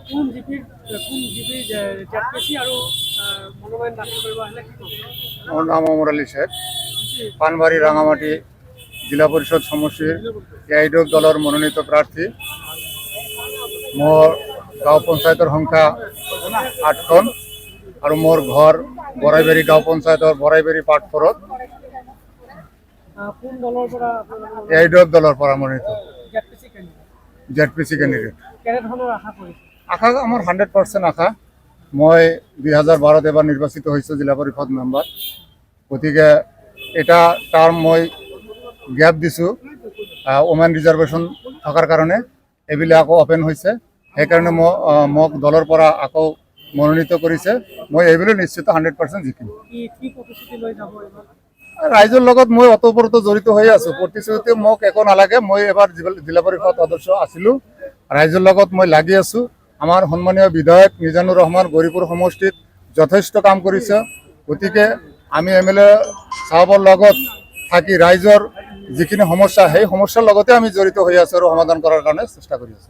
কোন জিপিৰ জেডপিচি আৰু মনোনয়ন দাখিল কৰিব আহিলে কি ক'ব? আমার নাম অমর আলী শেখ, পানবাড়ি রাঙামাটি জিলা পরিষদ সমষ্টির এআইডিএফ দলের মনোনীত প্রার্থী। মোর গাঁও পঞ্চায়তের সংখ্যা 8খন আর মোর ঘর বৰাইবাৰী গাঁও পঞ্চায়তৰ বৰাইবাৰী পাটফৰত। কোন দলৰ পৰা এআইডিএফ দলেৰ পৰা মনোনীত জেডপিচি কেণ্ডিডেট জেডপিচি ক্যান্ডিডেট। কেনেধৰণৰ আশা কৰিছে? আশা আমার 100% আশা। মই 2012 এবার নির্বাচিত হয়েছে জিলা পরিষদ মেম্বার, গতিকে এটা টার্ম মই গ্যাপ দিছোঁ ওমেন রিজার্ভেশন থাকার কারণে। এবিলে আকৌ ওপেন হয়েছে, সেইকাৰণে মোক দলৰ পৰা আকৌ মনোনীত কৰিছে। মই এইবিলে নিশ্চিত 100% জিকিম। কি প্ৰতিশ্ৰুতি লৈ যাব এইবাৰ? ৰাইজৰ লগত মই অতঃপৰত জড়িত হৈ আছো। প্ৰতিশ্ৰুতি মোক একো নালাগে। মই এবাৰ জিলা পৰিষদ সদস্য আছিলোঁ, ৰাইজৰ লগত মই লাগি আছো। আমাৰ সন্মানীয় বিধায়ক মিজানুৰ ৰহমান গৰিপুৰ সমষ্টিত যথেষ্ট কাম কৰিছে, গতিকে আমি এমএলএ সাহেবৰ লগত থাকি ৰাইজৰ যিখিনি সমস্যা সেই সমস্যাৰ লগতে আমি জড়িত হৈ আছো আৰু সমাধান কৰাৰ কাৰণে চেষ্টা কৰি আছো।